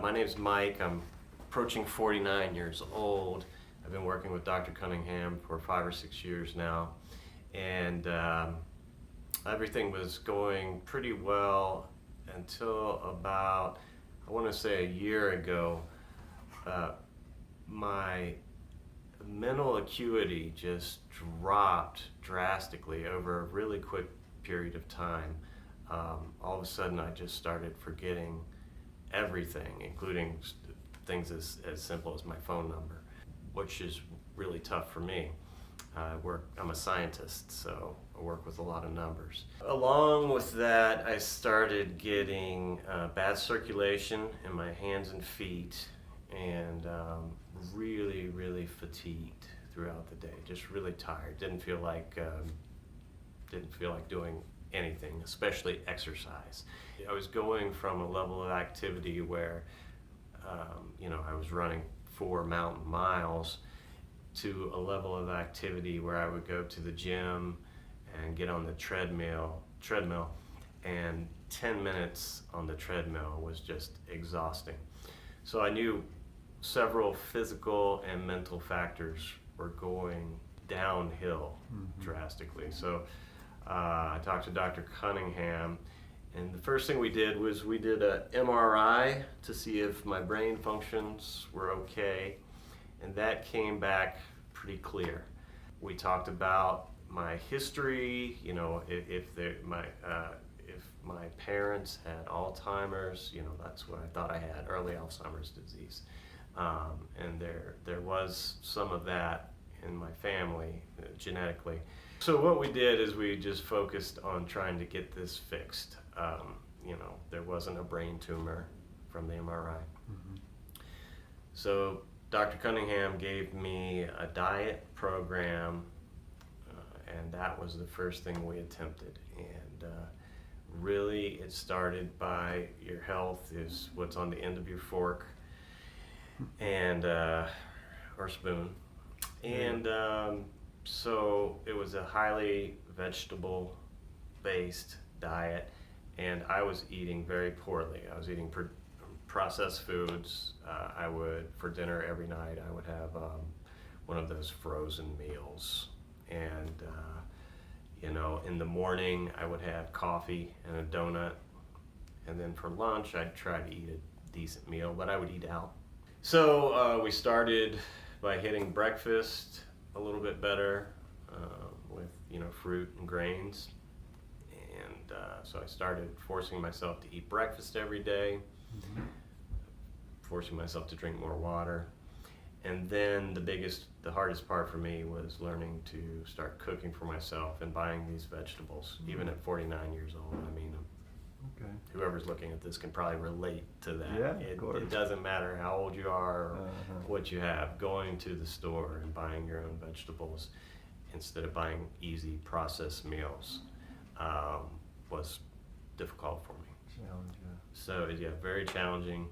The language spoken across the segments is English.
My name's Mike. I'm approaching 49 years old. I've been working with Dr. Cunningham for 5 or 6 years now, and everything was going pretty well until about, I want to say, a year ago. My mental acuity just dropped drastically over a really quick period of time. All of a sudden I just started forgetting everything, including things as simple as my phone number, which is really tough for me. I'm a scientist, so I work with a lot of numbers. Along with that, I started getting bad circulation in my hands and feet, and really fatigued throughout the day. Just really tired. Didn't feel like doing anything, especially exercise. I was going from a level of activity where I was running 4 mountain miles to a level of activity where I would go to the gym and get on the treadmill, and 10 minutes on the treadmill was just exhausting. So I knew several physical and mental factors were going downhill drastically. So I talked to Dr. Cunningham, and the first thing we did was we did a MRI to see if my brain functions were okay, and that came back pretty clear. We talked about my history, if my parents had Alzheimer's, that's what I thought I had, early Alzheimer's disease. And there was some of that in my family genetically. So what we did is we just focused on trying to get this fixed. There wasn't a brain tumor from the MRI. So Dr. Cunningham gave me a diet program, and that was the first thing we attempted. And really it started by your health is what's on the end of your fork and or spoon. And so it was a highly vegetable based diet, and I was eating very poorly. I was eating processed foods. For dinner every night, I would have one of those frozen meals. And, in the morning, I would have coffee and a donut. And then for lunch, I'd try to eat a decent meal, but I would eat out. So we started by hitting breakfast a little bit better with, fruit and grains. And so I started forcing myself to eat breakfast every day, forcing myself to drink more water. And then the hardest part for me was learning to start cooking for myself and buying these vegetables, even at 49 years old. I mean, whoever's looking at this can probably relate to that. Yeah, of course. It doesn't matter how old you are or what you have. Going to the store and buying your own vegetables instead of buying easy processed meals was difficult for me. So very challenging.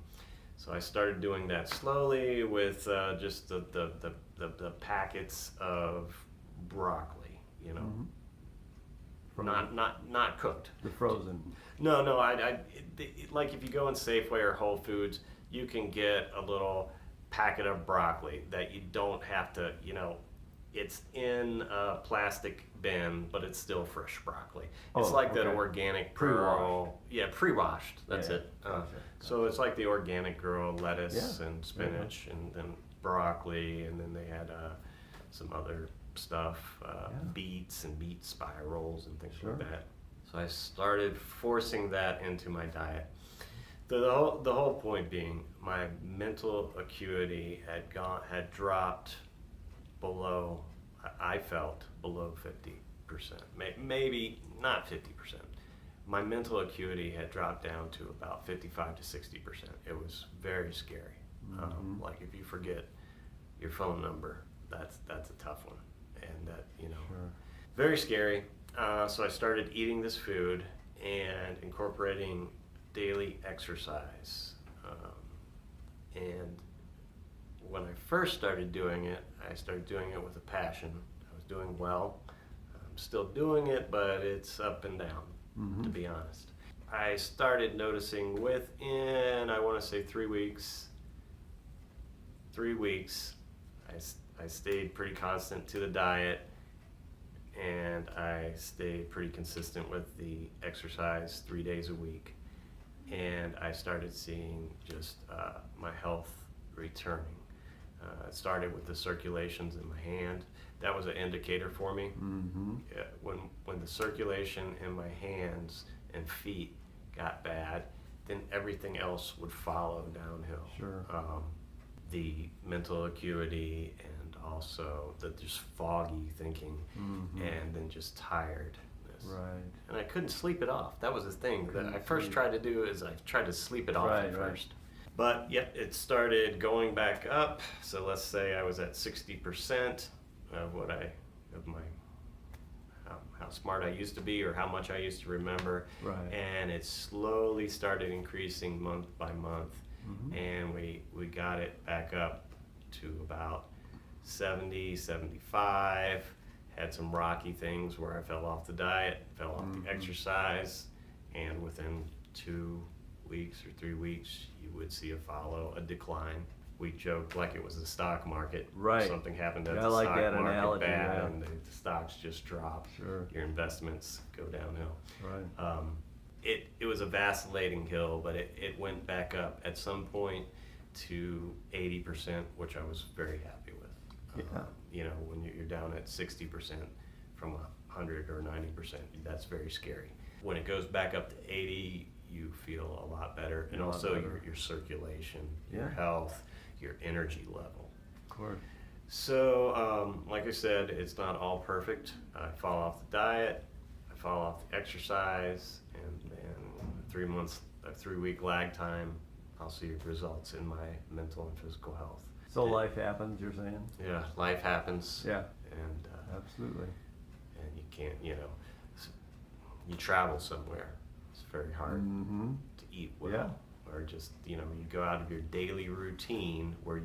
So I started doing that slowly with just the packets of broccoli, not cooked. The frozen. No. Like if you go in Safeway or Whole Foods, you can get a little packet of broccoli that you don't have to, it's in a plastic bin, but it's still fresh broccoli. It's that organic Girl. Pre-washed. That's it. So it's like the organic Girl lettuce and spinach and then broccoli, and then they had some other stuff, beets and beet spirals and things like that. So I started forcing that into my diet. The whole point being, my mental acuity had dropped below, I felt, below 50%. Maybe not 50%. My mental acuity had dropped down to about 55 to 60%. It was very scary. Like if you forget your phone number, that's a tough one. And that, very scary. So I started eating this food and incorporating daily exercise. And when I first started doing it, I started doing it with a passion. I was doing well. I'm still doing it, but it's up and down, to be honest. I started noticing within, I want to say 3 weeks. 3 weeks, I stayed pretty constant to the diet, and I stayed pretty consistent with the exercise 3 days a week. And I started seeing just my health returning. It started with the circulations in my hand. That was an indicator for me. Mm-hmm. When the circulation in my hands and feet got bad, then everything else would follow downhill. Sure. The mental acuity, and also the just foggy thinking, Mm-hmm. and then just tiredness. Right. And I couldn't sleep it off. That was the thing that I first sleep. tried to do, is I tried to sleep it off Right, at right. first. But yep, it started going back up. So let's say I was at 60% of how smart I used to be, or how much I used to remember. Right. And it slowly started increasing month by month. Mm-hmm. And we got it back up to about 70, 75. Had some rocky things where I fell off the diet, fell off Mm-hmm. the exercise, and within 2 weeks or 3 weeks, you would see a decline. We joked like it was the stock market. Right. Something happened at Yeah, the I like stock that market analogy, bad, yeah. and the stocks just drop. Sure. Your investments go downhill. Right. It was a vacillating hill, but it went back up at some point to 80%, which I was very happy with. Yeah. You know, when you're down at 60% from 100 or 90%, that's very scary. When it goes back up to 80, you feel a lot better, and A lot also better. your circulation, your Yeah. health, your energy level. Of course. So, like I said, it's not all perfect. I fall off the diet, I fall off the exercise, and then a 3-week lag time, I'll see results in my mental and physical health. So life happens, you're saying? Yeah, life happens. Yeah. And Absolutely. and you can't, you travel somewhere. It's very hard Mm-hmm. to eat well. Yeah. Or just, you go out of your daily routine where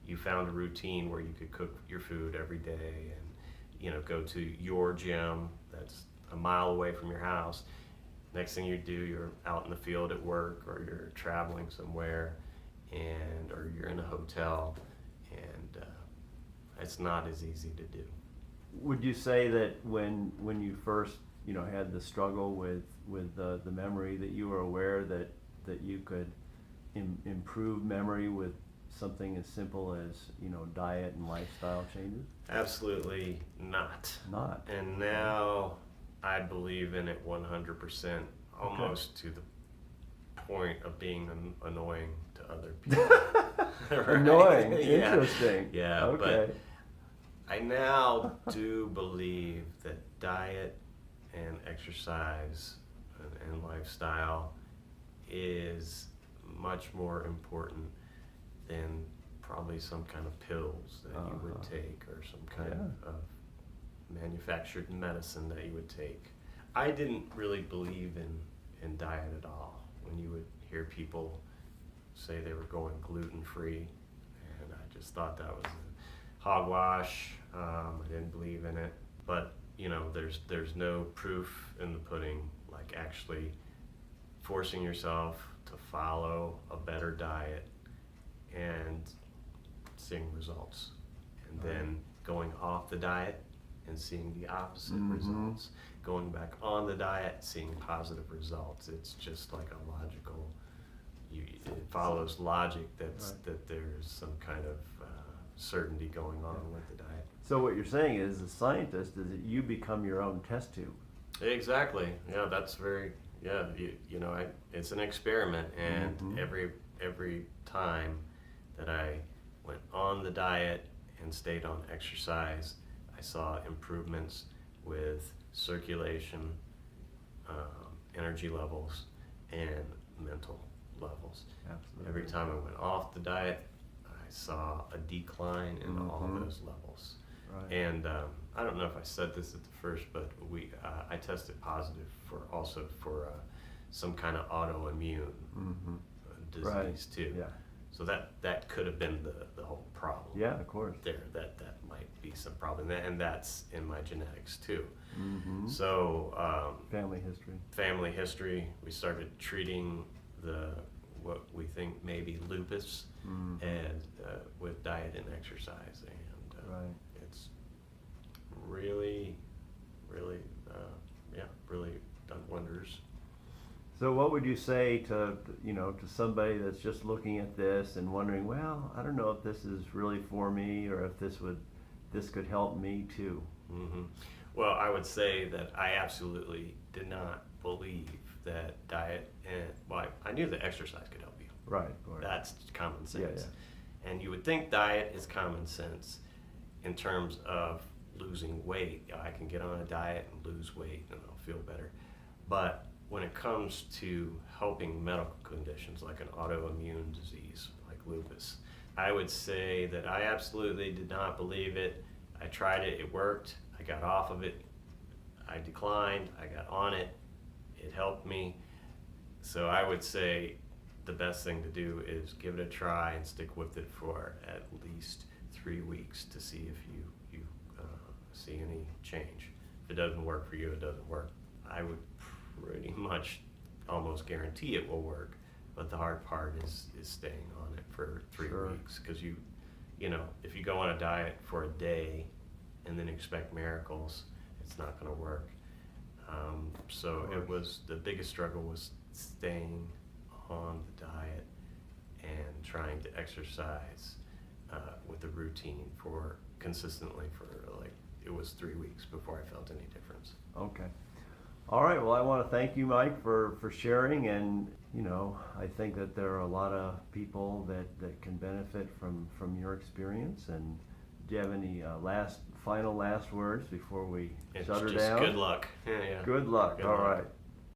you found a routine where you could cook your food every day, and, go to your gym that's a mile away from your house. Next thing you do, you're out in the field at work, or you're traveling somewhere, or you're in a hotel, and it's not as easy to do. Would you say that when you first had the struggle with the memory, that you were aware that you could improve memory with something as simple as diet and lifestyle changes? Absolutely not. Not. And now I believe in it 100%, almost to the point of being annoying to other people. Right? Annoying. Yeah. Interesting. Yeah, Okay. but I now do believe that diet and exercise and lifestyle is much more important than probably some kind of pills that you would take, or some kind of manufactured medicine that you would take. I didn't really believe in diet at all. When you would hear people say they were going gluten-free, and I just thought that was hogwash. I didn't believe in it. But, there's no proof in the pudding, like actually forcing yourself to follow a better diet and seeing results, and then going off the diet and seeing the opposite results, going back on the diet, seeing positive results. It's just like a logical, it follows logic that there's some kind of certainty going on with the diet. So what you're saying is, as a scientist, is that you become your own test tube. Exactly. Yeah, that's very, it's an experiment, and every time that I went on the diet and stayed on exercise, I saw improvements with circulation, energy levels, and mental levels. Absolutely. Every time I went off the diet, I saw a decline in all those levels. Right. And I don't know if I said this at the first, but I tested positive for some kind of autoimmune disease Right. too. Yeah. So that could have been the whole problem. Yeah, of course. There, that might be some problem, and that's in my genetics too. Mm-hmm. So Family history. family history, we started treating what we think may be lupus, Mm-hmm. and with diet and exercise, and Right. it's really, really, really done wonders. So what would you say to somebody that's just looking at this and wondering, well, I don't know if this is really for me, or if this could help me too? Hmm. Well, I would say that I absolutely did not believe that diet I knew that exercise could help you. Right, of course. That's common sense. Yeah. And you would think diet is common sense in terms of losing weight. I can get on a diet and lose weight and I'll feel better. But when it comes to helping medical conditions like an autoimmune disease like lupus, I would say that I absolutely did not believe it. I tried it, it worked, I got off of it, I declined, I got on it, it helped me. So I would say the best thing to do is give it a try and stick with it for at least 3 weeks to see if you see any change. If it doesn't work for you, it doesn't work. I would pretty much almost guarantee it will work, but the hard part is staying on it for 3 Sure. weeks, because you know, if you go on a diet for a day and then expect miracles, it's not going to work. So it was, the biggest struggle was staying on the diet and trying to exercise with a routine consistently for it was 3 weeks before I felt any difference. Okay. All right. Well, I want to thank you, Mike, for sharing. And I think that there are a lot of people that can benefit from your experience. And do you have any final last words before we shut her Just down? good luck. Yeah. Good luck. Good All luck. right.